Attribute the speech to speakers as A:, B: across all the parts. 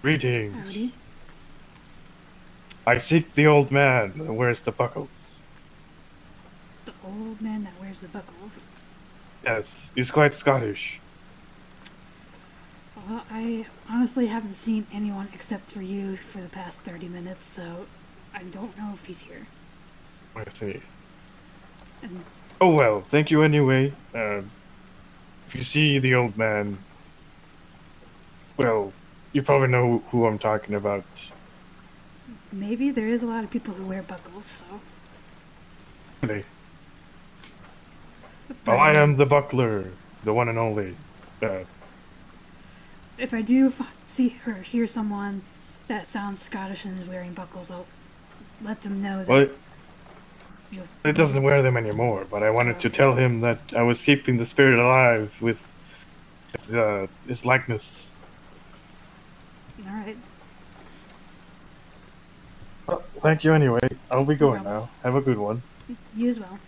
A: Greetings.
B: Howdy.
A: I seek the old man that wears the buckles.
B: The old man that wears the buckles.
A: Yes, he's quite Scottish.
B: Well, I honestly haven't seen anyone except for you for the past 30 minutes, so I don't know if he's here.
A: I see.
B: And
A: Oh well, thank you anyway. If you see the old man, well, you probably know who I'm talking about.
B: maybe there is a lot of people who wear buckles, so.
A: Really?
B: But
A: Well, I am the buckler, the one and only. Uh,
B: if I do see or hear someone that sounds Scottish and is wearing buckles, I'll let them know
A: well,
B: that.
A: it doesn't wear them anymore, but I wanted to
B: Okay.
A: tell him that I was keeping the spirit alive with his likeness.
B: Alright.
A: Well, thank you anyway. I'll be
B: No
A: going
B: problem.
A: now. Have a good one.
B: You as well.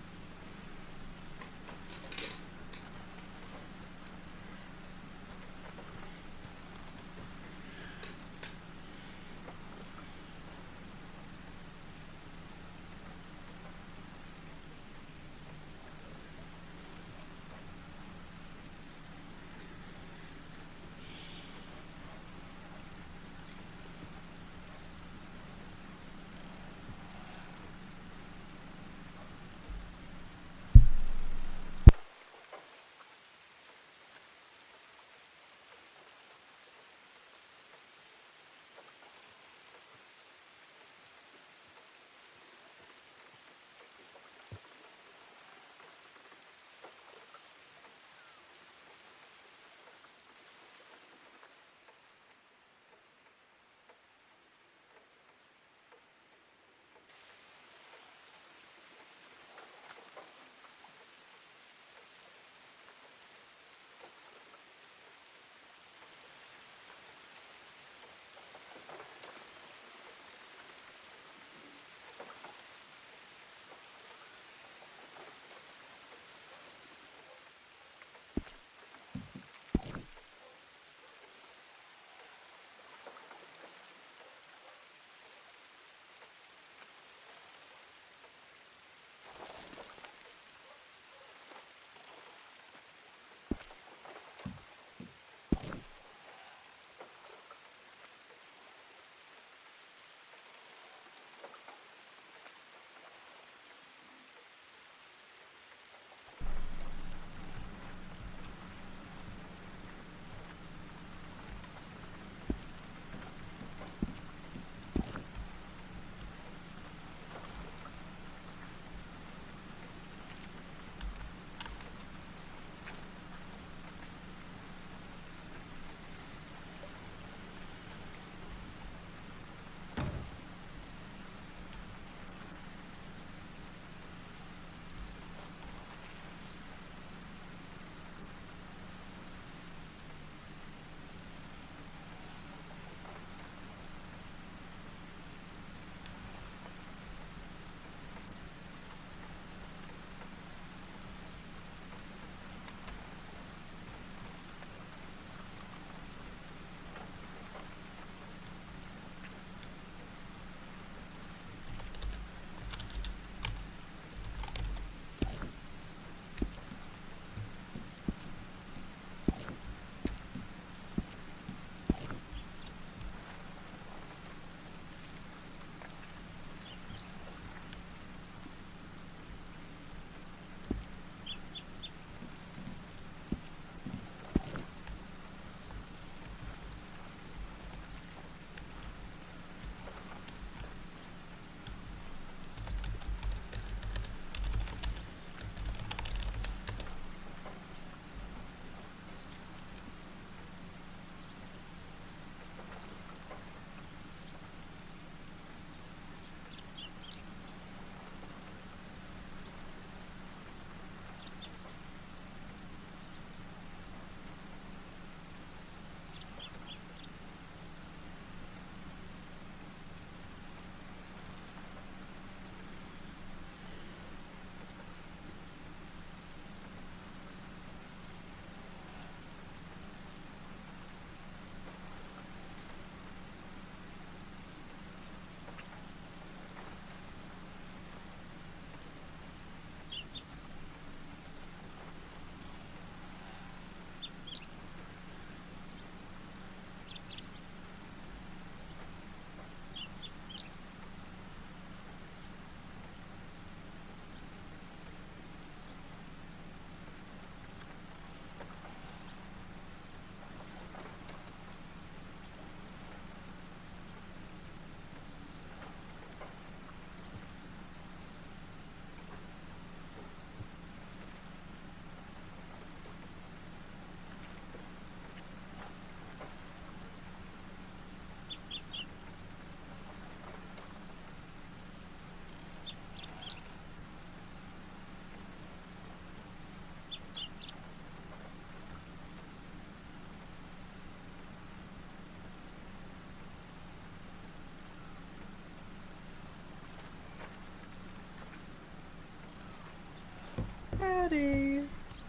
C: Howdy.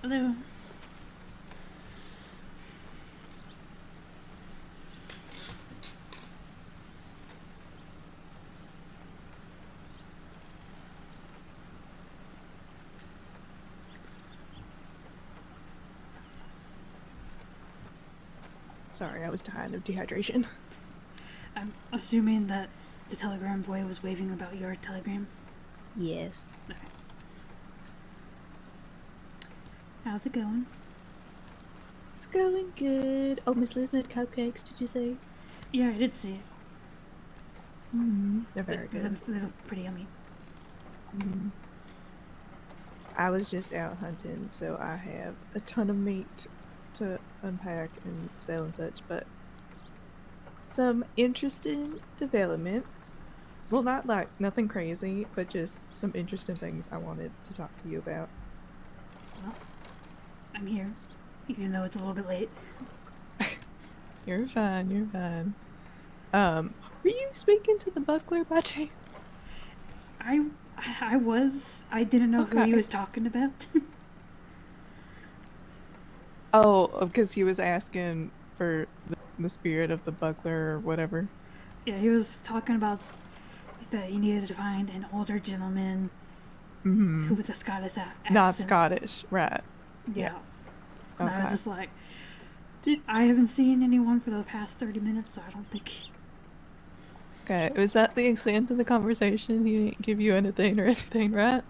B: Hello.
C: Sorry, I was dying of dehydration.
B: I'm assuming that the telegram boy was waving about your telegram.
C: Yes.
B: Okay. How's it going?
C: It's going good. Oh, Miss Liz made cupcakes, did you say?
B: Yeah, I did see it.
C: They're very good.
B: They look pretty yummy.
C: I was just out hunting, so I have a ton of meat to unpack and sell and such, but some interesting developments. Well, not like nothing crazy, but just some interesting things I wanted to talk to you about.
B: Well, I'm here, even though it's a little bit late.
C: You're fine, you're fine. Were you speaking to the buckler by chance?
B: I was. I didn't know who he
C: Okay.
B: was talking about.
C: Oh, because he was asking for the spirit of the buckler or whatever.
B: Yeah, he was talking about that he needed to find an older gentleman who with a Scottish accent.
C: Not Scottish, right.
B: Yeah.
C: Okay.
B: I was just like, I haven't seen anyone for the past 30 minutes, so I don't think...
C: Okay, was that the extent of the conversation? He didn't give you anything or anything, right?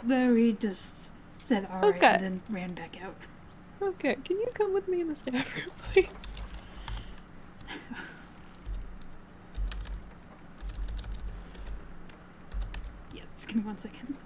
B: No, he just said alright
C: Okay.
B: and then ran back out.
C: Okay, can you come with me in the staff room, please?
B: Yeah, just give me 1 second.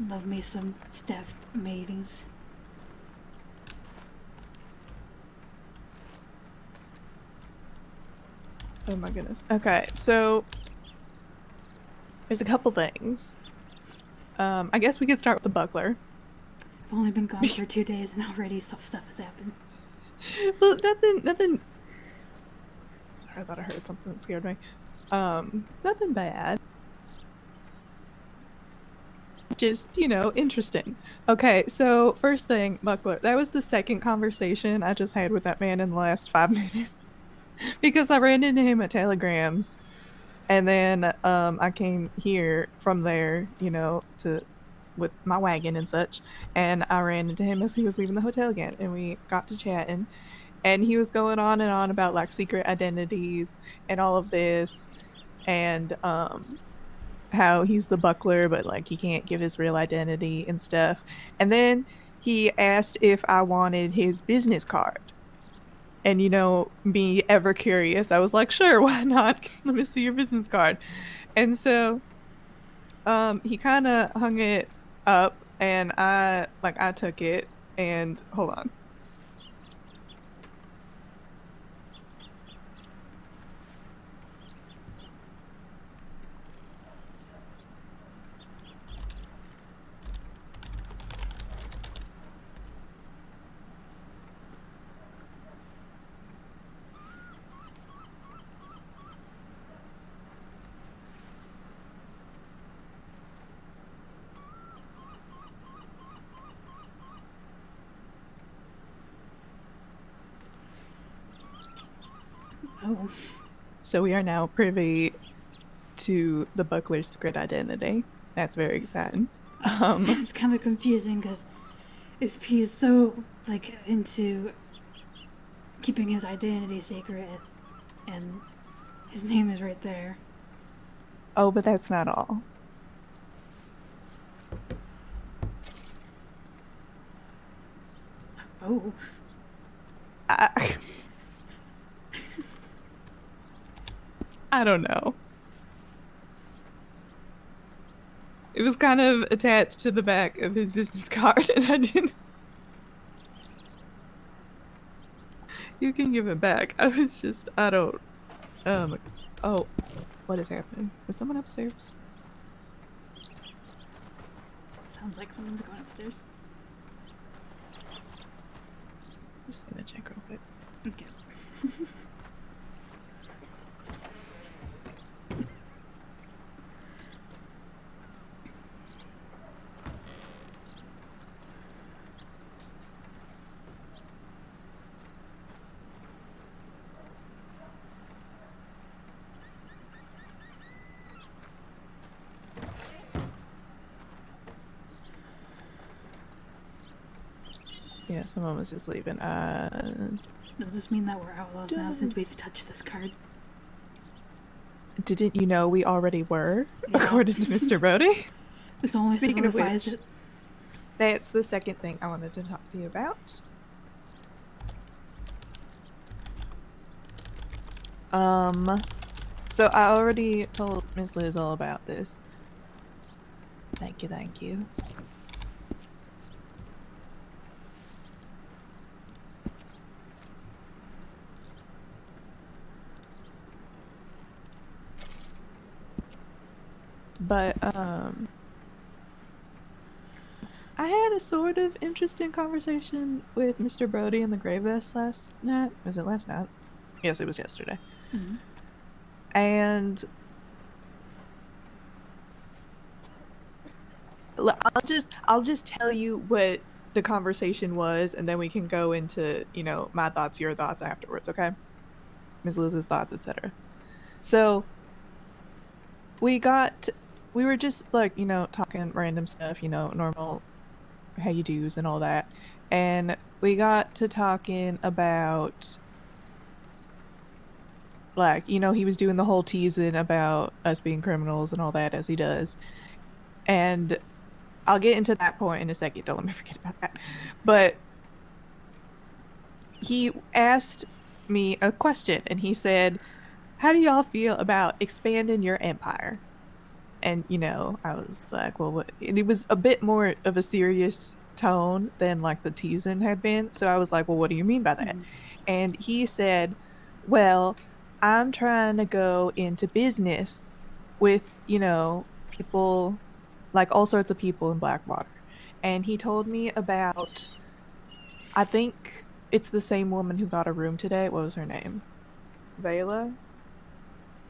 B: Love me some staff meetings.
C: Oh my goodness. Okay, so there's a couple things. I guess we could start with the buckler.
B: I've only been gone for 2 days and already stuff has happened.
C: Well, nothing. Sorry, I thought I heard something that scared me. Nothing bad. Just, interesting. Okay, so first thing, buckler. That was the second conversation I just had with that man in the last 5 minutes. Because I ran into him at Telegrams. And then I came here from there, with my wagon and such. And I ran into him as he was leaving the hotel again. And we got to chatting. And he was going on and on about like secret identities and all of this. And how he's the buckler, but like he can't give his real identity and stuff. And then he asked if I wanted his business card. And me ever curious, I was like, sure, why not? Let me see your business card. And so he kind of hung it up and I took it and hold on.
B: Oh.
C: So we are now privy to the buckler's secret identity. That's very exciting.
B: It's kind of confusing because if he's so into keeping his identity secret and his name is right there.
C: Oh, but that's not all.
B: Oh.
C: I don't know. It was kind of attached to the back of his business card, and I didn't. You can give it back. I was just, I don't. Oh my goodness. Oh, what is happening? Is someone upstairs?
B: Sounds like someone's going upstairs.
C: Just gonna check real quick.
B: Okay.
C: Yeah, someone was just leaving.
B: Does this mean that we're outlaws now since we've touched this card?
C: Didn't you know we already were,
B: Yeah.
C: according to Mr. Brody?
B: This only
C: Speaking of
B: solidifies
C: which,
B: it.
C: That's the second thing I wanted to talk to you about. So I already told Miss Liz all about this. Thank you, thank you. But I had a sort of interesting conversation with Mr. Brody and the Grey Vest last night. Was it last night? Yes, it was yesterday.
B: Mm-hmm.
C: And I'll just tell you what the conversation was, and then we can go into, you know, my thoughts, your thoughts afterwards, okay? Ms. Liz's thoughts, etc. So we were just like, you know, talking random stuff, you know, normal how you do's and all that. And we got to talking about, like, you know, he was doing the whole teasing about us being criminals and all that, as he does. And I'll get into that point in a second. Don't let me forget about that. But he asked me a question, and he said, how do y'all feel about expanding your empire? And, you know, I was like, well, what? And it was a bit more of a serious tone than like the teasing had been. So I was like, well, what do you mean by that?
B: Mm-hmm.
C: And he said, well, I'm trying to go into business with, you know, people, like all sorts of people in Blackwater. And he told me about, I think it's the same woman who got a room today. What was her name? Vela?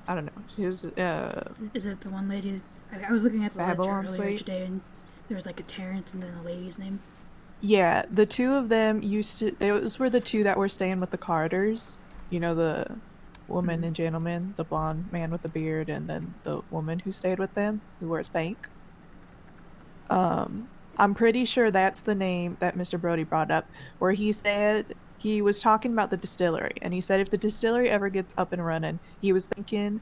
C: I don't know. She was,
B: Is it the one lady? I was looking at the ledger
C: Babylon
B: earlier
C: Suite?
B: today, and there was like a Terrence and then a lady's name.
C: Yeah, the two of them used to. Those were the two that were staying with the Carters. You know, the woman and gentleman, the blonde man with the beard, and then the woman who stayed with them, who wore a spank. I'm pretty sure that's the name that Mr. Brody brought up, where he said he was talking about the distillery, and he said if the distillery ever gets up and running, he was thinking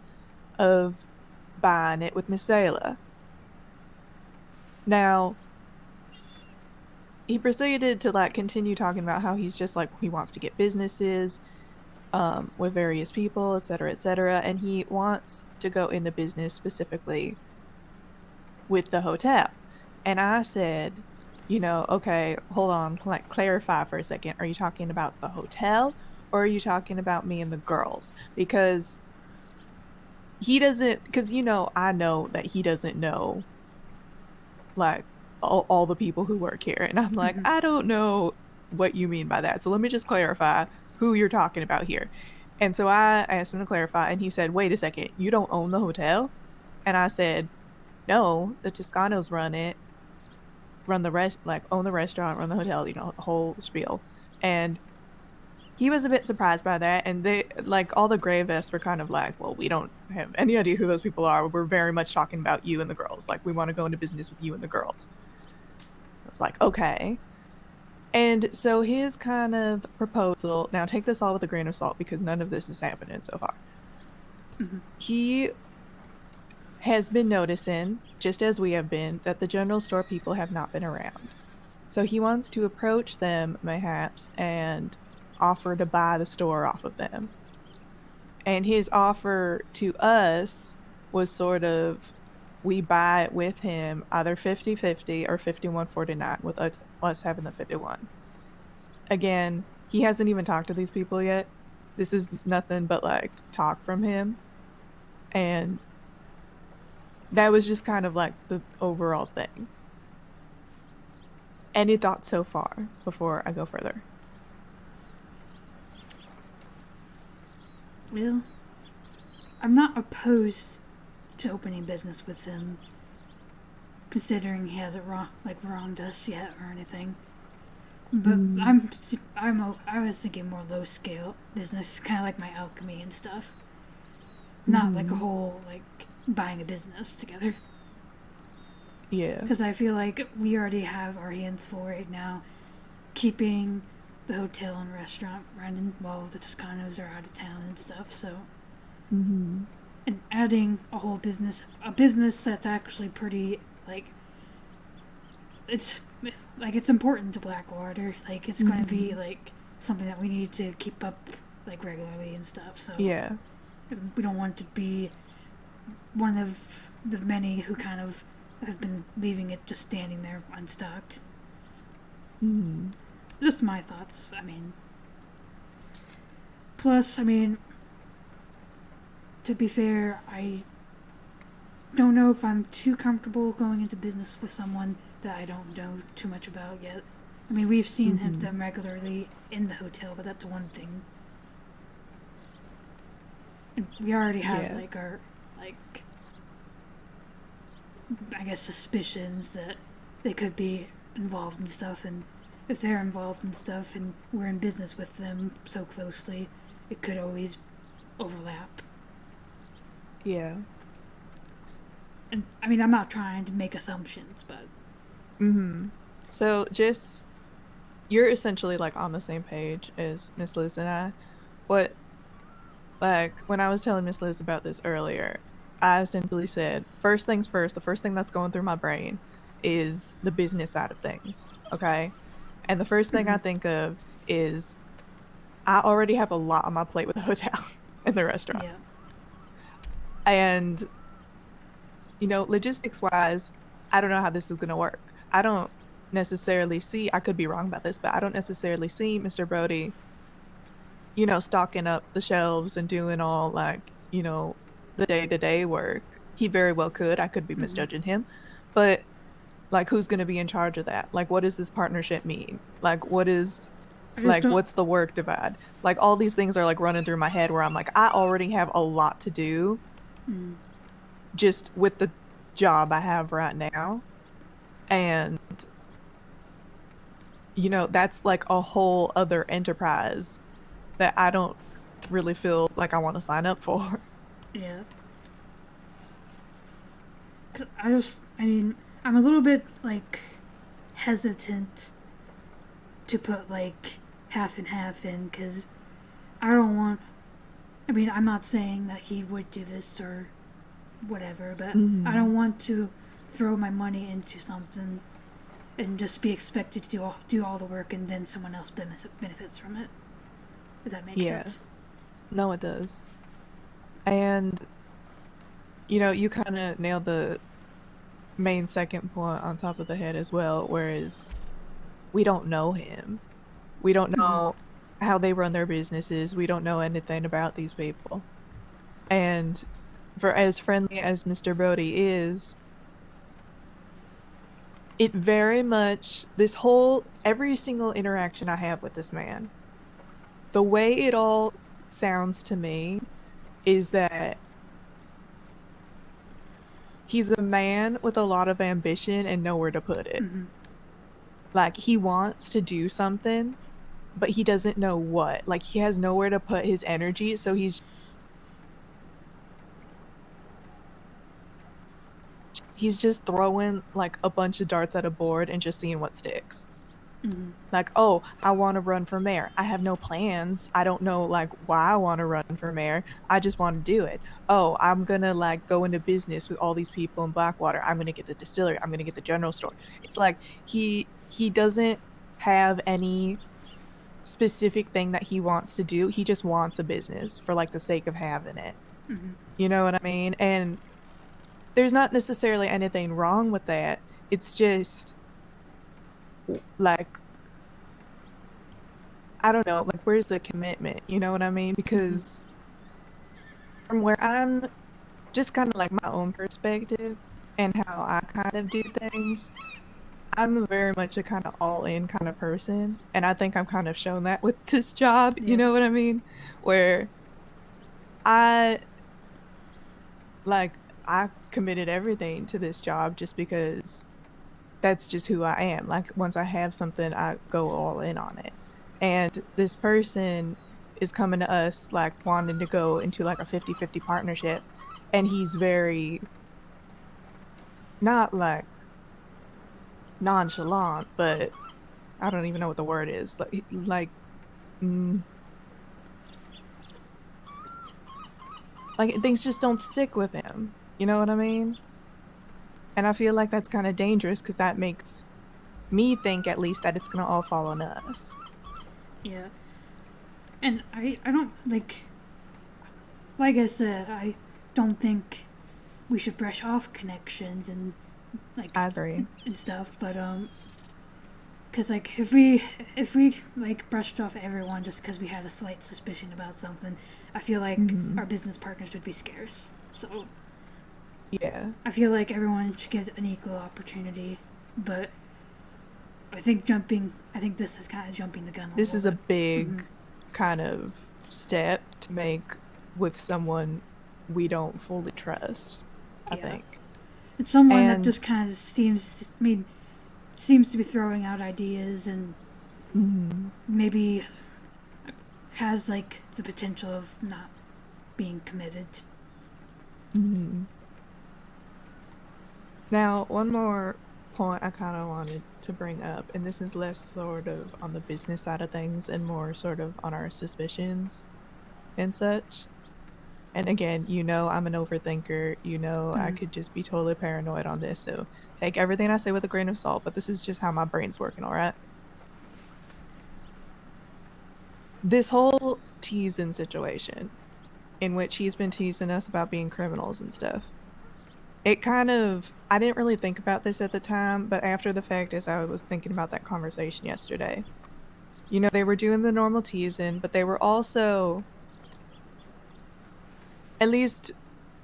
C: of buying it with Miss Vela. Now, he proceeded to like continue talking about how he's just like he wants to get businesses with various people, etc., and he wants to go into business specifically with the hotel. And I said, you know, okay, hold on, like clarify for a second. Are you talking about the hotel or are you talking about me and the girls? Because he doesn't, because, you know, I know that he doesn't know like all the people who work here. And I'm like, I don't know what you mean by that. So let me just clarify who you're talking about here. And so I asked him to clarify, and he said, wait a second, you don't own the hotel? And I said, no, the Toscanos run it, run the like own the restaurant, run the hotel, you know, the whole spiel. And he was a bit surprised by that, and they, like, all the gray vests were kind of like, well, we don't have any idea who those people are. We're very much talking about you and the girls. Like, we want to go into business with you and the girls. I was like, okay. And so his kind of proposal, now take this all with a grain of salt because none of this is happening so far. He has been noticing, just as we have been, that the general store people have not been around. So he wants to approach them, mayhaps, and offer to buy the store off of them. And his offer to us was sort of, we buy it with him either 50-50 or 51-49, with us having the 51. Again, he hasn't even talked to these people yet. This is nothing but like talk from him. And that was just kind of like the overall thing. Any thoughts so far before I go further?
B: Well, I'm not opposed to opening business with him, considering he hasn't wronged us yet or anything. But I was thinking more low scale business, kind of like my alchemy and stuff. Not like a whole like buying a business together.
C: Yeah.
B: Because I feel like we already have our hands full right now, keeping the hotel and restaurant running while the Toscanos are out of town and stuff. So, and adding a business that's actually pretty like it's important to Blackwater. Like it's going to be like something that we need to keep up like regularly and stuff. So
C: yeah,
B: we don't want to be one of the many who kind of have been leaving it just standing there unstocked. Just my thoughts. I mean, plus, I mean, to be fair, I don't know if I'm too comfortable going into business with someone that I don't know too much about yet. I mean, we've seen them regularly in the hotel, but that's one thing. And we already have like our I guess suspicions that they could be involved in stuff, and if they're involved in stuff and we're in business with them so closely, it could always overlap.
C: Yeah.
B: And I mean, I'm not trying to make assumptions, but
C: so just, you're essentially like on the same page as Miss Liz and I. What, like when I was telling Miss Liz about this earlier, I essentially said, first things first, the first thing that's going through my brain is the business side of things, okay? And the first thing I think of is I already have a lot on my plate with the hotel and the restaurant.
B: yeah.
C: And, you know, logistics-wise, I don't know how this is going to work. I don't necessarily see, I could be wrong about this, but I don't necessarily see Mr. Brody, you know, stocking up the shelves and doing all, like, you know, the day-to-day work. He very well could. I could be misjudging him. But, like, who's going to be in charge of that? Like, what does this partnership mean? Like, what is, like, what's the work divide? Like, all these things are, like, running through my head where I'm like, I already have a lot to do just with the job I have right now. And, you know, that's, like, a whole other enterprise that I don't really feel like I want to sign up for.
B: Yeah. 'Cause I mean, I'm a little bit, like, hesitant to put, like, half and half in, because I don't want... I mean, I'm not saying that he would do this or whatever, but I don't want to throw my money into something and just be expected to do all the work and then someone else benefits from it. If that makes sense.
C: No, it does. And, you know, you kind of nailed the main second point on top of the head as well, whereas we don't know him. We don't know how they run their businesses. We don't know anything about these people. And for as friendly as Mr. Brody is, it very much, every single interaction I have with this man, the way it all sounds to me is that he's a man with a lot of ambition and nowhere to put it. Like, he wants to do something, but he doesn't know what. Like, he has nowhere to put his energy, so he's just throwing, like, a bunch of darts at a board and just seeing what sticks. Like, oh, I want to run for mayor. I have no plans. I don't know, like, why I want to run for mayor. I just want to do it. Oh, I'm going to, like, go into business with all these people in Blackwater. I'm going to get the distillery. I'm going to get the general store. It's like he doesn't have any specific thing that he wants to do. He just wants a business for like the sake of having it.
B: Mm-hmm.
C: You know what I mean? And there's not necessarily anything wrong with that. It's just like, I don't know, like where's the commitment? You know what I mean? Because from where I'm just kind of like my own perspective and how I kind of do things, I'm very much a kind of all in kind of person. And I think I'm kind of shown that with this job. You
B: Yeah.
C: know what I mean? Where I like, I committed everything to this job just because that's just who I am. Like, once I have something, I go all in on it. And this person is coming to us like wanting to go into like a 50-50 partnership. And he's very not like nonchalant, but I don't even know what the word is. Mm, like things just don't stick with him. You know what I mean? And I feel like that's kind of dangerous because that makes me think at least that it's gonna all fall on us.
B: Yeah. And I don't like I said, I don't think we should brush off connections and like
C: I agree.
B: and stuff, but because like if we like brushed off everyone just because we had a slight suspicion about something, I feel like
C: Mhm.
B: our business partners would be scarce. So
C: Yeah.
B: I feel like everyone should get an equal opportunity, but I think this is kind of jumping the gun.
C: This is a
B: bit.
C: big kind of step to make with someone we don't fully trust, I
B: Yeah.
C: think.
B: It's someone that
C: And
B: just kind of seems to be throwing out ideas and
C: mhm,
B: maybe has like the potential of not being committed.
C: mhm. Now, one more point I kind of wanted to bring up, and this is less sort of on the business side of things and more sort of on our suspicions and such. And again, you know, I'm an overthinker. You know, I could just be totally paranoid on this. So take everything I say with a grain of salt, but this is just how my brain's working, all right? This whole teasing situation in which he's been teasing us about being criminals and stuff. It kind of, I didn't really think about this at the time, but after the fact, as I was thinking about that conversation yesterday, you know, they were doing the normal teasing, but they were also, at least,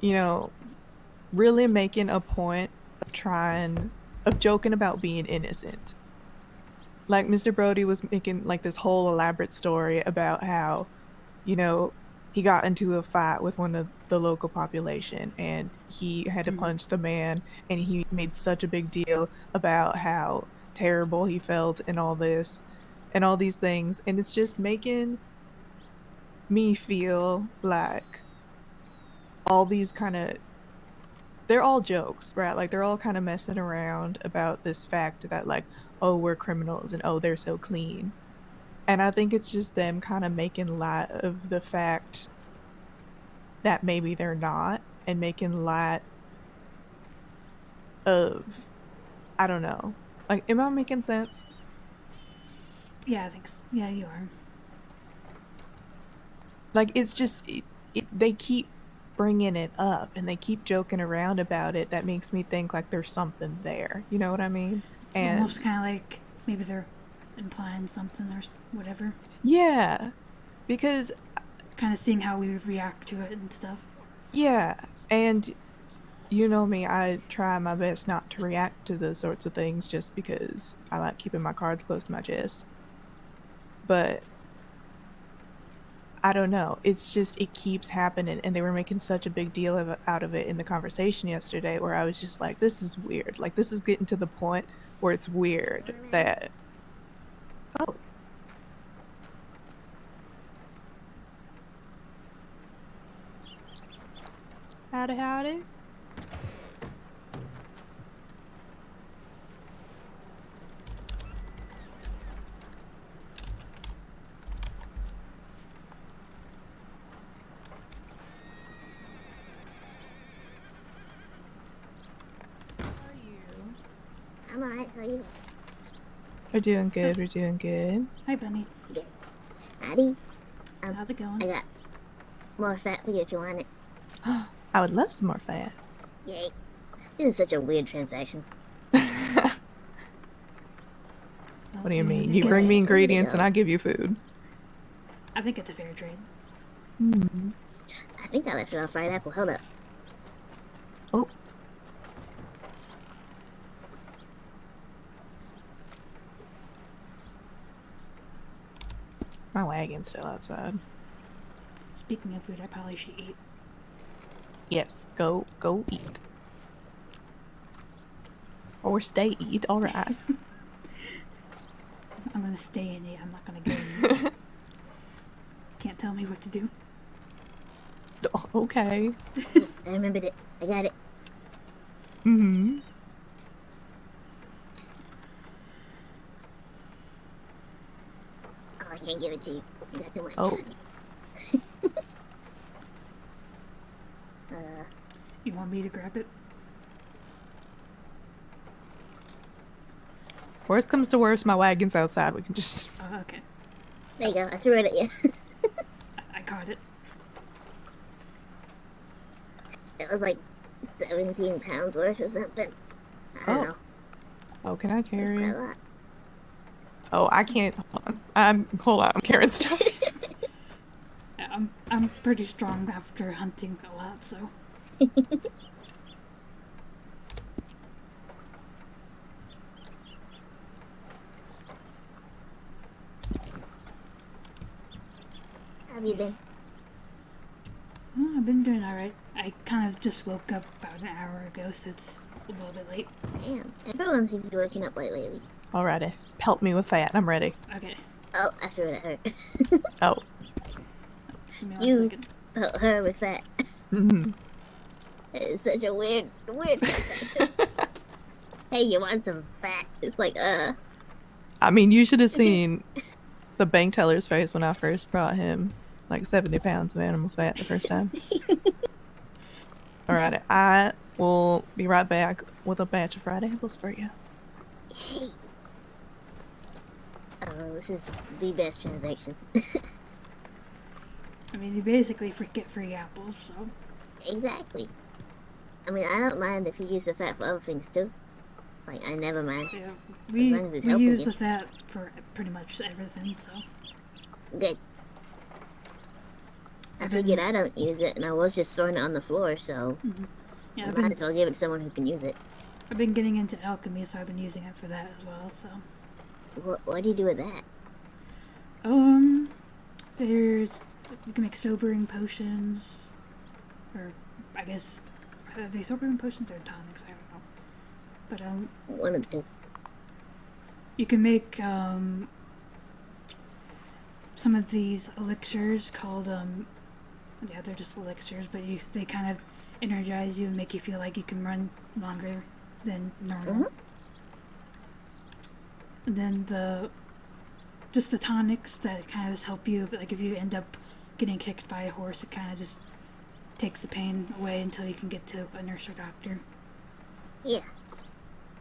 C: you know, really making a point of of joking about being innocent. Like Mr. Brody was making like this whole elaborate story about how, you know, he got into a fight with one of the local population and he had to punch the man, and he made such a big deal about how terrible he felt and all this and all these things. And it's just making me feel like all these kind of, they're all jokes, right? Like they're all kind of messing around about this fact that like, oh, we're criminals and oh, they're so clean. And I think it's just them kind of making light of the fact that maybe they're not, and making light of, I don't know. Like, am I making sense?
B: Yeah, I think yeah, you are.
C: Like, it's just they keep bringing it up and they keep joking around about it. That makes me think like there's something there. You know what I mean?
B: Almost
C: And
B: kind of like maybe they're implying something or whatever.
C: yeah, because
B: Kind of seeing how we react to it and stuff.
C: yeah, and you know me, I try my best not to react to those sorts of things just because I like keeping my cards close to my chest. But I don't know. It's just, it keeps happening. And they were making such a big deal out of it in the conversation yesterday where I was just like, this is weird. Like, this is getting to the point where it's weird that, oh, howdy, howdy. How are you?
D: I'm alright. How are you?
C: We're doing good. We're doing good.
B: Hi, Bunny.
D: Howdy.
B: How's it going?
D: I got more fat for you if you want it.
C: I would love some more fat.
D: Yay. This is such a weird transaction.
C: What do you mean?
B: I
C: You bring
B: guess-
C: me ingredients and I give you food.
B: I think it's a fair trade.
D: I think I left it on fried apple. Hold up.
C: Oh. My wagon's still outside.
B: Speaking of food, I probably should eat.
C: Yes, go eat. Or stay eat, alright.
B: I'm gonna stay and eat. I'm not gonna go and eat. Can't tell me what to do.
C: Okay.
D: I remembered it. I got it.
C: Mm-hmm.
D: Oh, I can't give it to you. You got too much
C: Oh.
D: on it.
B: You want me to grab it?
C: Worst comes to worst, my wagon's outside. We can just...
B: Okay.
D: There you go. I threw it at you.
B: I caught it.
D: It was like 17 pounds worth or something. I don't know.
C: Oh, can I
D: It's
C: carry?
D: quite a lot.
C: Oh, I can't. Hold on. I'm carrying stuff.
B: Yeah, I'm pretty strong after hunting a lot, so.
D: How have you been?
B: Oh, I've been doing alright. I kind of just woke up about an hour ago, so it's a little bit late.
D: Damn. Everyone seems to be waking up late lately.
C: Alrighty. Pelt me with fat. I'm ready.
B: Okay.
D: Oh, I threw it at her.
C: Oh.
B: Give me 1
D: You
B: second.
D: put her with that.
C: Mm-hmm.
D: It's such a weird transaction. Hey, you want some fat? It's like,
C: I mean, you should have seen the bank teller's face when I first brought him like 70 pounds of animal fat the first time. Alrighty. I will be right back with a batch of fried apples for you.
D: hey. Oh, this is the best transaction.
B: I mean, you basically get free apples, so.
D: Exactly. I mean, I don't mind if you use the fat for other things too. Like, I never mind.
B: Yeah,
D: long as it's
B: we
D: helping
B: use
D: you.
B: the fat for pretty much everything, so.
D: Good. I
B: I've
D: figured
B: been-
D: I don't use it, and I was just throwing it on the floor, so
B: Yeah,
D: I
B: I've
D: might
B: been
D: as well give it to someone who can use it.
B: I've been getting into alchemy, so I've been using it for that as well, so.
D: What do you do with that?
B: There's you can make sobering potions, or I guess are they sobering potions or tonics? I don't know. But
D: One of the two.
B: you can make some of these elixirs called yeah, they're just elixirs, but they kind of energize you and make you feel like you can run longer than normal. And then the tonics that kind of just help you, like if you end up getting kicked by a horse, it kind of just takes the pain away until you can get to a nurse or doctor.
D: Yeah.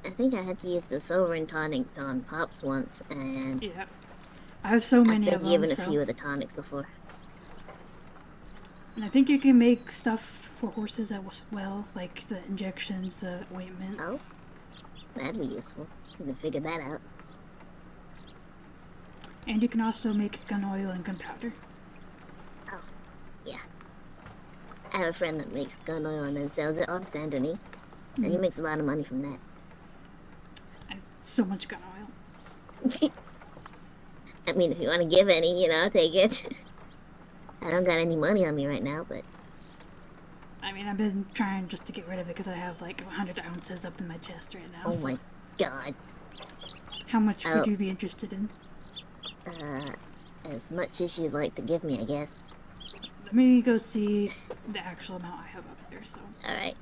D: I think I had to use the Sovereign tonics on Pops once, and
B: Yeah, I have so many
D: I've
B: of
D: been
B: them.
D: given a
B: So.
D: few of the tonics before.
B: And I think you can make stuff for horses as well, like the injections, the ointment.
D: Oh, that'd be useful. We can figure that out.
B: And you can also make gun oil and gunpowder.
D: Oh, yeah. I have a friend that makes gun oil and then sells it off Sandony, and he makes a lot of money from that.
B: I have so much gun oil.
D: I mean, if you want to give any, I'll take it. I don't got any money on me right now, but
B: I mean, I've been trying just to get rid of it because I have like 100 ounces up in my chest right now.
D: oh
B: so
D: my god.
B: How much
D: Oh.
B: would you be interested in?
D: As much as you'd like to give me, I guess.
B: Let me go see the actual amount I have up there. So.
D: Alright.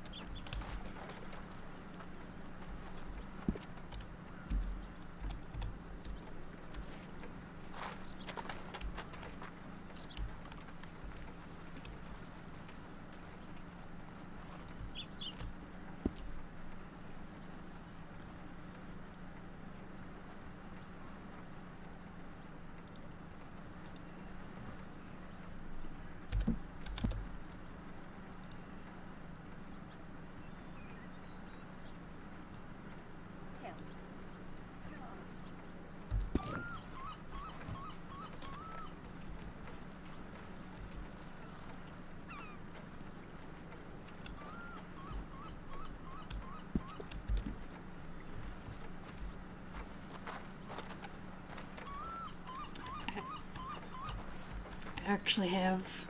B: actually have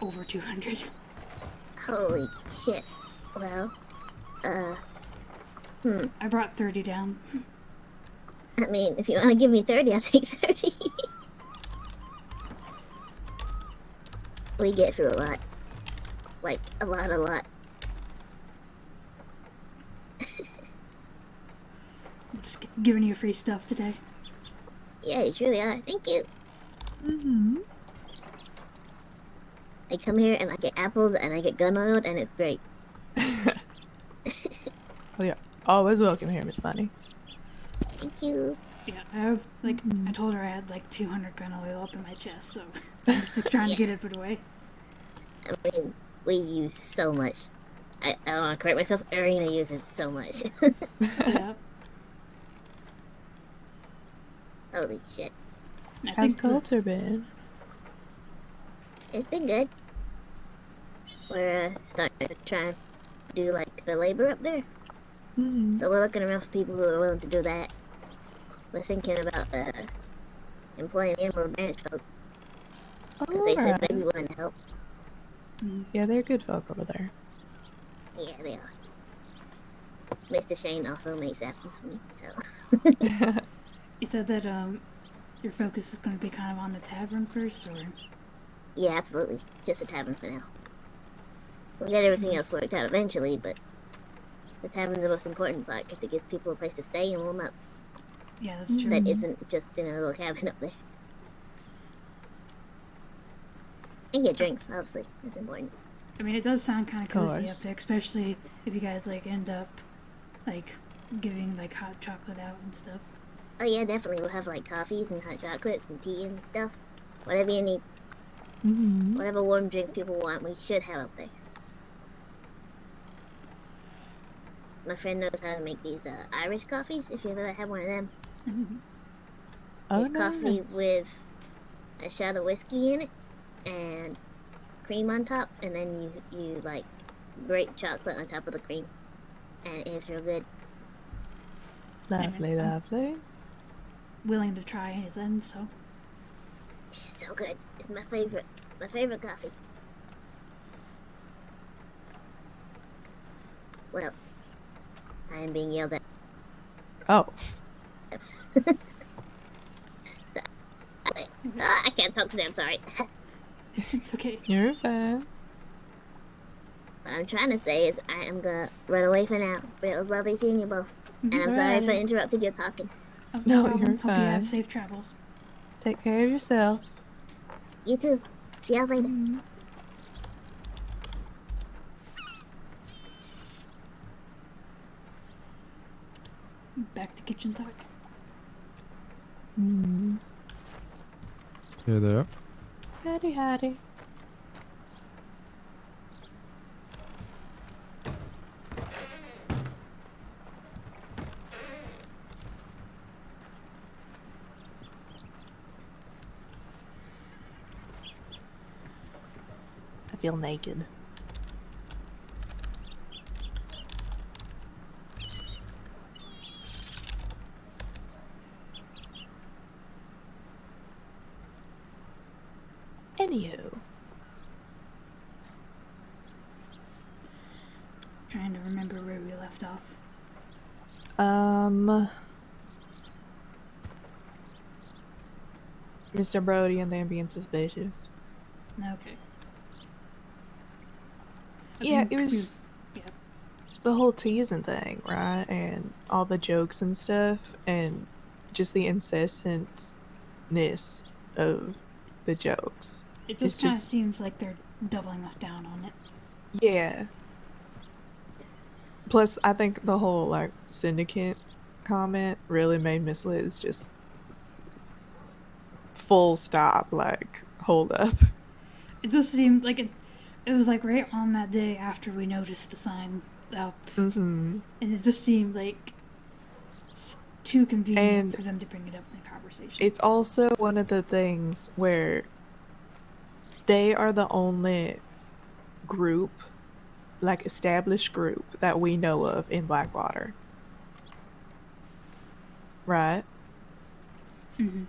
B: over 200.
D: Holy shit. Well,
B: I brought 30 down.
D: I mean, if you want to give me 30, I'll take 30. We get through a lot. Like, a lot.
B: I'm just giving you free stuff today.
D: Yeah, you truly are. Thank you.
C: Mm-hmm.
D: I come here and I get apples and I get gun oiled and it's great.
C: Well, yeah. Always welcome here, Miss Bunny.
D: Thank you.
B: Yeah, I have, like, I told her I had, like, 200 gun oil up in my chest, so I'm just trying to get it put away.
D: I mean, we use so much. I want to correct myself. Arena uses so much.
B: Yeah.
D: Holy shit.
B: I
C: How's
B: think
C: culture been?
D: It's been good. We're starting to try and do, like, the labor up there.
C: Mm-hmm.
D: So we're looking around for people who are willing to do that. We're thinking about employing the Emerald Branch folk. Because they said they'd be willing to help.
C: Yeah, they're good folk over there.
D: Yeah, they are. Mr. Shane also makes apples for me, so...
B: you said that, your focus is going to be kind of on the tavern first, or?
D: Yeah, absolutely. Just a tavern for now. We'll get everything else worked out eventually, but the tavern's the most important part because it gives people a place to stay and warm up.
B: Yeah, that's true.
D: That isn't just in a little cabin up there. And get drinks, obviously. That's important.
B: I mean, it does sound kind of cozy up
C: Course.
B: there, especially if you guys, like, end up, like, giving, like, hot chocolate out and stuff.
D: Oh yeah, definitely. We'll have, like, coffees and hot chocolates and tea and stuff. Whatever you need.
C: Mm-hmm.
D: Whatever warm drinks people want, we should have up there. My friend knows how to make these Irish coffees, if you've ever had one of them.
C: Oh,
D: It's coffee
C: nice.
D: with a shot of whiskey in it and cream on top, and then you like grate chocolate on top of the cream, and it's real good.
C: Lovely, lovely.
B: Willing to try anything, so.
D: It's so good. It's my favorite coffee. Well, I am being yelled at.
C: Oh.
D: I can't talk today, I'm sorry.
B: It's okay.
C: You're fine.
D: What I'm trying to say is I am gonna run away for now, but it was lovely seeing you both. And I'm sorry if I
C: Right.
D: interrupted your talking.
B: Oh,
C: No,
B: problem.
C: you're
B: Hope you
C: fine.
B: have safe travels.
C: Take care of yourself.
D: You too. See y'all later.
B: Back to kitchen talk.
C: Mm.
E: Hey there.
C: Howdy, howdy. I feel naked. Anywho.
B: Trying to remember where we left off.
C: Mr. Brody and them being suspicious.
B: Okay. I
C: Yeah,
B: think
C: it was
B: we-
C: just
B: yeah.
C: the whole teasing thing, right? And all the jokes and stuff, and just the incessantness of the jokes.
B: It just
C: It's
B: kind of
C: just-
B: seems like they're doubling down on it.
C: Yeah. Plus, I think the whole, like, syndicate comment really made Miss Liz just full stop, like, hold up.
B: It just seemed like it was like right on that day after we noticed the sign up.
C: Mm-hmm.
B: And it just seemed like too convenient
C: And
B: for them to bring it up in a conversation.
C: It's also one of the things where they are the only group, like established group, that we know of in Blackwater. Right?
B: Mm-hmm.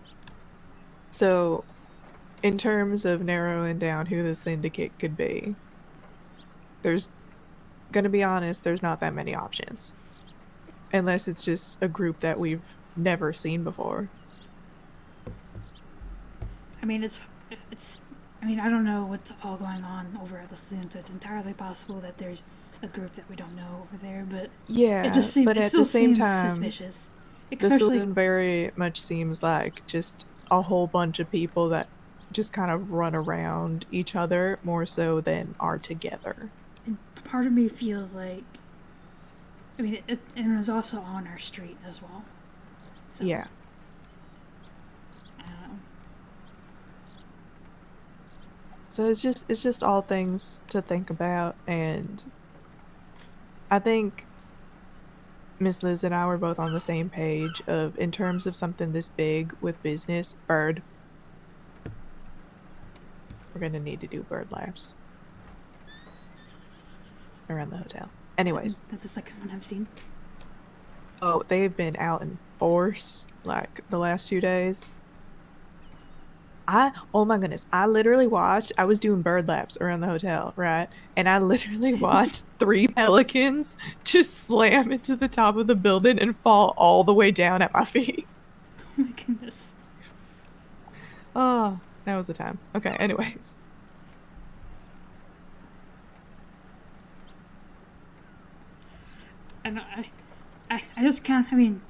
C: So in terms of narrowing down who the syndicate could be, there's, gonna be honest, there's not that many options. Unless it's just a group that we've never seen before.
B: I mean, I mean, I don't know what's all going on over at the saloon, so it's entirely possible that there's a group that we don't know over there, but
C: Yeah,
B: it just seems,
C: but
B: it
C: at
B: still
C: the same
B: seems
C: time,
B: suspicious.
C: the
B: Especially,
C: saloon very much seems like just a whole bunch of people that just kind of run around each other more so than are together.
B: and part of me feels like, I mean, and it was also on our street as well. So,
C: Yeah.
B: I don't know.
C: So it's just all things to think about, and I think Miss Liz and I were both on the same page of, in terms of something this big with business, bird. We're gonna need to do bird laps around the hotel. Anyways,
B: That's the second one I've seen.
C: oh, they've been out in force like the last 2 days. Oh my goodness, I was doing bird laps around the hotel, right? And I literally watched 3 pelicans just slam into the top of the building and fall all the way down at my feet.
B: Oh my goodness.
C: Oh, that was the time. Okay, anyways.
B: And I just can't, I mean,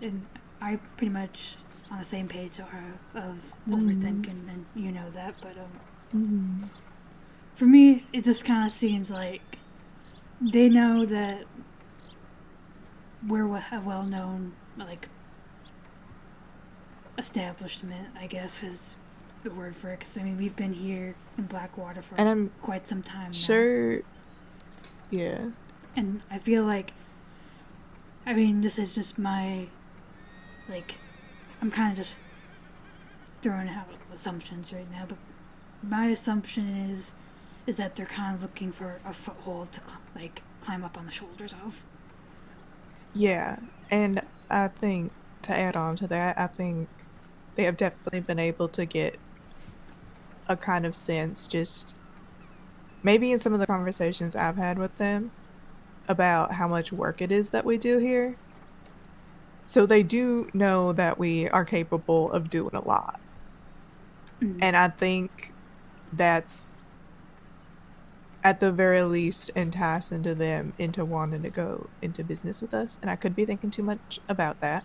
B: and I pretty much on the same page of overthinking, and you know that, but for me, it just kind of seems like they know that we're a well-known, like, establishment, I guess is the word for it, because, I mean, we've been here in Blackwater for
C: And I'm
B: quite some time now.
C: sure, yeah.
B: And I feel like, I mean, this is just my, like, I'm kind of just throwing out assumptions right now, but my assumption is that they're kind of looking for a foothold to, climb up on the shoulders of.
C: Yeah, and I think, to add on to that, I think they have definitely been able to get a kind of sense, just maybe in some of the conversations I've had with them, about how much work it is that we do here. So they do know that we are capable of doing a lot. And I think that's at the very least enticing to them into wanting to go into business with us. And I could be thinking too much about that.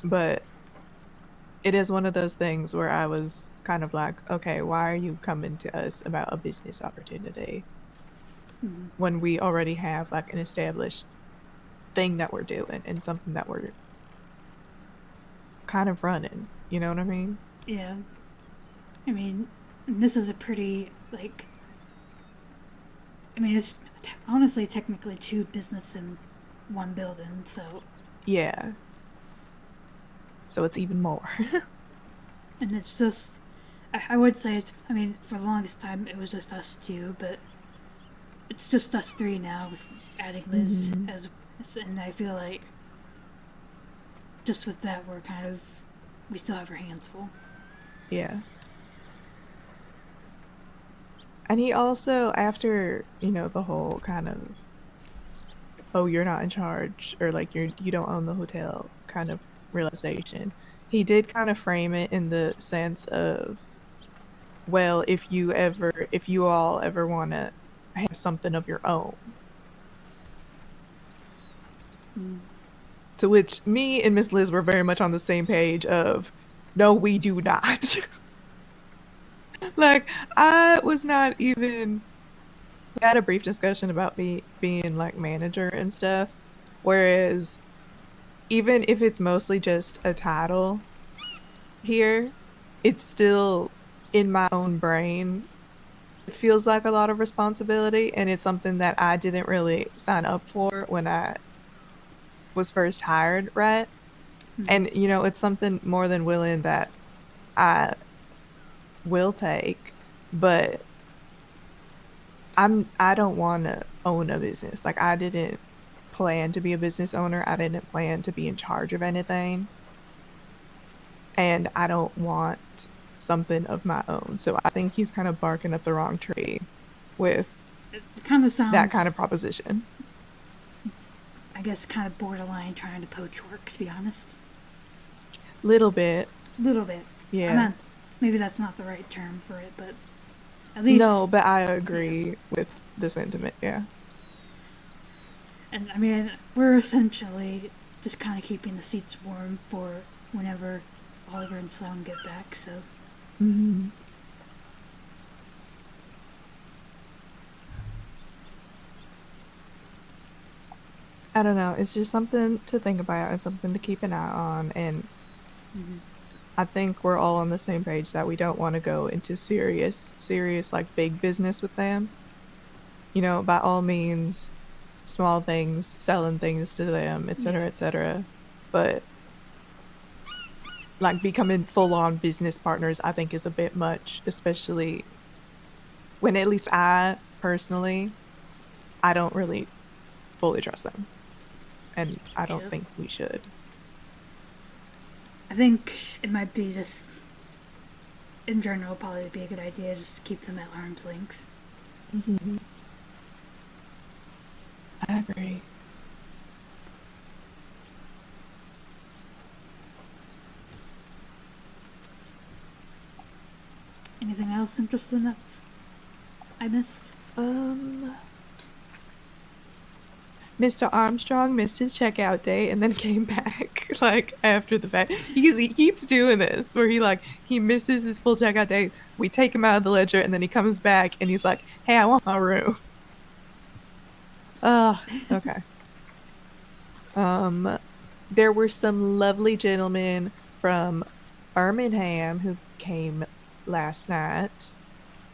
C: But it is one of those things where I was kind of like, okay, why are you coming to us about a business opportunity when we already have like an established thing that we're doing and something that we're kind of running, you know what I mean?
B: Yeah. I mean, this is a pretty, like, I mean, it's honestly technically 2 businesses in 1 building, so.
C: Yeah. So it's even more.
B: And it's just, I would say, I mean, for the longest time it was just us 2, but it's just us 3 now with adding Liz and I feel like just with that we still have our hands full.
C: Yeah. And he also, after, the whole kind of, oh, you're not in charge, or like you don't own the hotel kind of realization, he did kind of frame it in the sense of, well, if you all ever want to have something of your own. To which me and Miss Liz were very much on the same page of, no, we do not. Like, I was not even... We had a brief discussion about being, like, manager and stuff. Whereas, even if it's mostly just a title here, it's still, in my own brain, it feels like a lot of responsibility, and it's something that I didn't really sign up for when I was first hired, right? And, it's something more than willing that I will take, but I don't want to own a business. Like, I didn't plan to be a business owner. I didn't plan to be in charge of anything. And I don't want something of my own. So I think he's kind of barking up the wrong tree with
B: It kind of sounds
C: that kind of proposition.
B: I guess kind of borderline trying to poach work, to be honest.
C: Little bit.
B: Little bit.
C: Yeah.
B: I mean, maybe that's not the right term for it, but at least.
C: No, but I agree with the sentiment, yeah.
B: And I mean, we're essentially just kind of keeping the seats warm for whenever Oliver and Sloan get back, so.
C: Mm-hmm. I don't know. It's just something to think about and something to keep an eye on. And I think we're all on the same page that we don't want to go into serious, like big business with them. You know, by all means, small things, selling things to them, etc., etc. But like becoming full-on business partners, I think is a bit much, especially when at least I personally, I don't really fully trust them. And I don't think we should.
B: I think it might be just, in general, probably be a good idea just to keep them at arm's length.
C: Mm-hmm. I agree.
B: Anything else interesting that I missed?
C: Mr. Armstrong missed his checkout date and then came back like after the fact. He keeps doing this where he misses his full checkout date. We take him out of the ledger and then he comes back and he's like, "Hey, I want my room." Okay. There were some lovely gentlemen from Birmingham who came last night.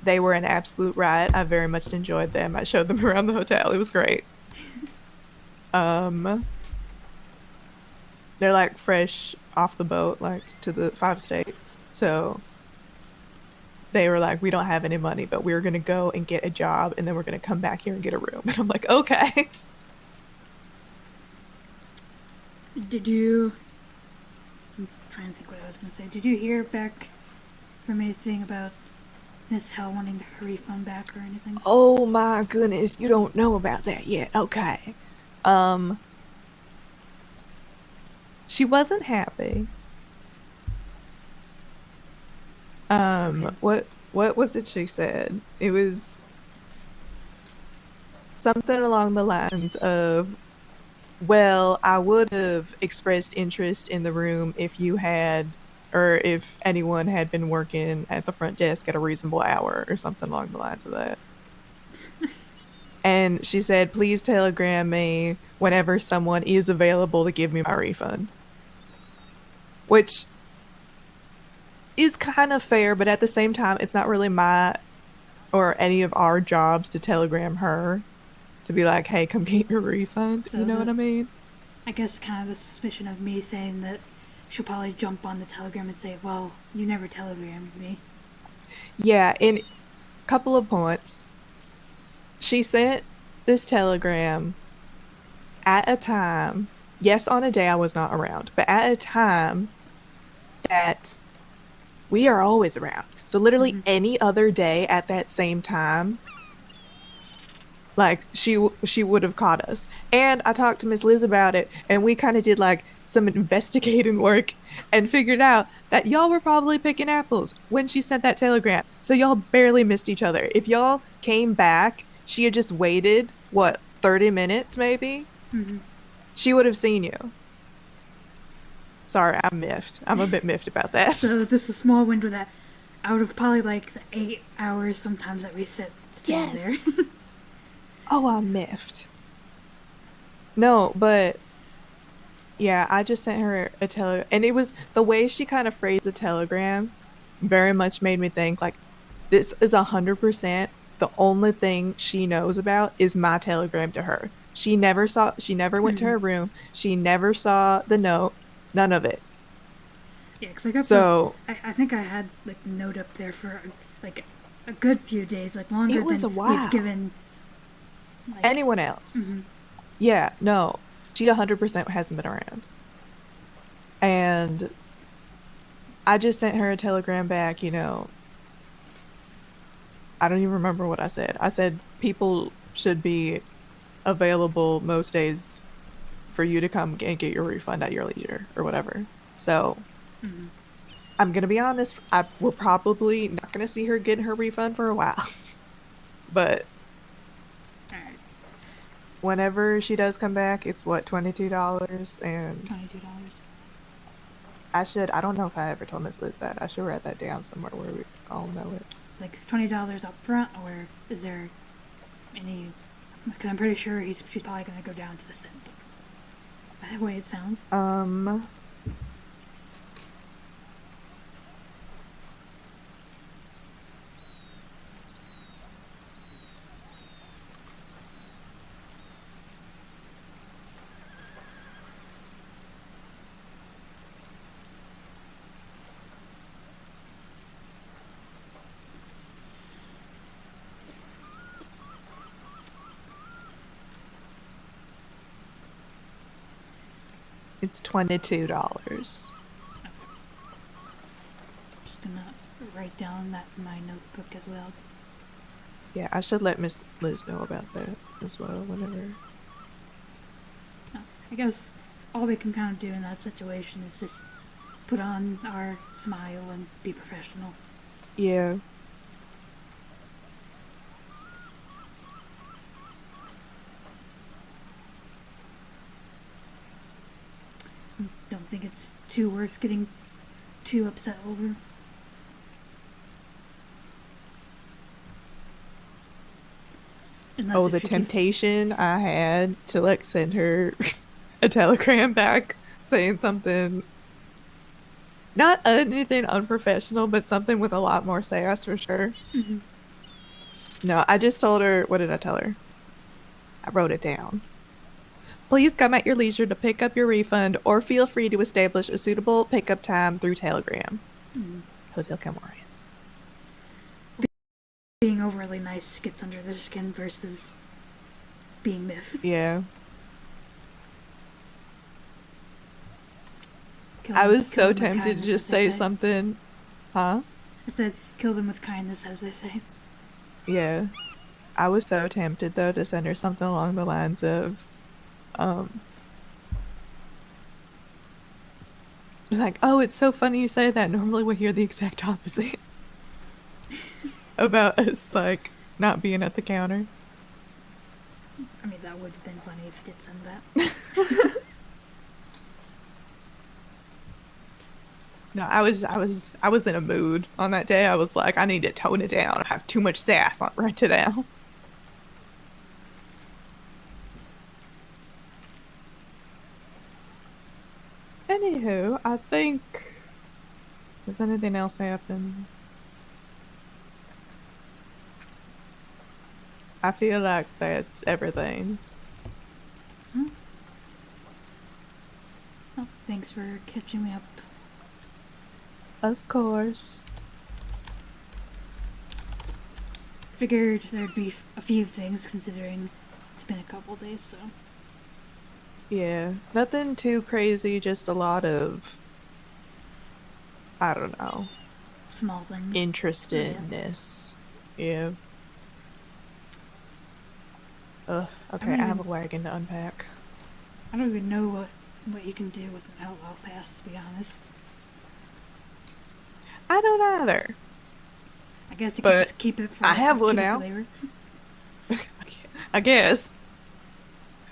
C: They were an absolute riot. I very much enjoyed them. I showed them around the hotel. It was great. They're like fresh off the boat, like to the 5 states. So they were like, we don't have any money, but we're going to go and get a job and then we're going to come back here and get a room. And I'm like, okay.
B: Did you... I'm trying to think what I was going to say. Did you hear back from anything about Miss Hell wanting her refund back or anything?
C: Oh my goodness, you don't know about that yet. Okay. She wasn't happy. What was it she said? It was something along the lines of, well, I would have expressed interest in the room if you had, or if anyone had been working at the front desk at a reasonable hour or something along the lines of that. And she said, please telegram me whenever someone is available to give me my refund. Which is kind of fair, but at the same time, it's not really my or any of our jobs to telegram her to be like, hey, come get your refund. So you know what I mean?
B: I guess kind of the suspicion of me saying that she'll probably jump on the telegram and say, well, you never telegrammed me.
C: Yeah, in a couple of points. She sent this telegram at a time, yes, on a day I was not around, but at a time that we are always around. So literally any other day at that same time, like she would have caught us. And I talked to Miss Liz about it, and we kind of did like some investigating work and figured out that y'all were probably picking apples when she sent that telegram. So y'all barely missed each other. If y'all came back, she had just waited, 30 minutes maybe? She would have seen you. Sorry, I'm miffed. I'm a bit miffed about that.
B: So just a small window that out of probably like the 8 hours sometimes that we sit there.
C: Oh, I'm miffed. No, but yeah, I just sent her a telegram, and it was the way she kind of phrased the telegram very much made me think like this is 100% the only thing she knows about is my telegram to her. She never went to her room. She never saw the note. None of it.
B: Yeah, because I got I think I had like the note up there for like a good few days, like longer than we've given like,
C: anyone else. Yeah, no, she 100% hasn't been around. And I just sent her a telegram back, I don't even remember what I said. I said people should be available most days for you to come and get your refund at your leisure or whatever. So I'm gonna be honest, we're probably not gonna see her getting her refund for a while. But
B: Alright,
C: whenever she does come back, it's what, $22, and
B: $22.
C: I don't know if I ever told Miss Liz that. I should write that down somewhere where we all know it.
B: Like $20 up front, or is there any? Because I'm pretty sure she's probably gonna go down to the cent. By the way it sounds.
C: It's $22.
B: Just gonna write down that in my notebook as well.
C: Yeah, I should let Miss Liz know about that as well whenever.
B: I guess all we can kind of do in that situation is just put on our smile and be professional.
C: Yeah.
B: Don't think it's too worth getting too upset over. Unless
C: Oh,
B: if
C: the
B: she
C: temptation I had to like send her a telegram back saying something, not anything unprofessional, but something with a lot more sass for sure.
B: Mhm.
C: No, I just told her, what did I tell her? I wrote it down. Please come at your leisure to pick up your refund, or feel free to establish a suitable pickup time through Telegram. Hotel Camorra.
B: Being overly nice gets under their skin versus being miffed.
C: Yeah.
B: Kill
C: was
B: them
C: so
B: with
C: tempted to
B: kindness,
C: just
B: as they
C: say something. Huh?
B: I said, kill them with kindness, as they say.
C: Yeah. I was so tempted, though, to send her something along the lines of, like, oh, it's so funny you say that. Normally we hear the exact opposite. About us, like, not being at the counter.
B: I mean, that would have been funny if you did send that.
C: No, I was in a mood on that day. I was like, I need to tone it down. I have too much sass on right now. Anywho, I think... Does anything else happen? I feel like that's everything.
B: Well, thanks for catching me up.
C: Of course.
B: Figured there'd be a few things considering it's been a couple days, so.
C: Yeah, nothing too crazy, just a lot of, I don't know,
B: Small things.
C: interestedness. Yeah. Ugh, okay, I have a wagon to unpack.
B: I don't even know what you can do with an outlaw pass, to be honest.
C: I don't either.
B: I guess you could just keep it for
C: I have one
B: keep it for
C: now.
B: later.
C: I guess.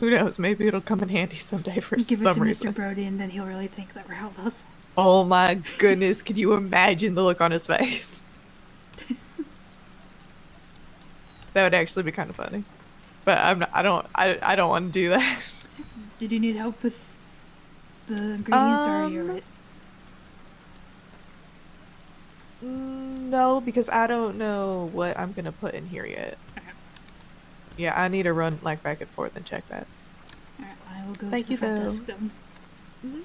C: Who knows? Maybe it'll come in handy someday for
B: Give it
C: some
B: to
C: reason.
B: Mr. Brody, and then he'll really think that we're outlaws.
C: Oh my goodness! Can you imagine the look on his face? That would actually be kind of funny. But I don't want to do that.
B: Did you need help with the ingredients, or are you alright?
C: No, because I don't know what I'm gonna put in here yet.
B: Okay.
C: Yeah, I need to run like back and forth and check that.
B: Alright, I will go
C: Thank
B: to the
C: you,
B: front
C: though.
B: desk then.
C: Mm-hmm.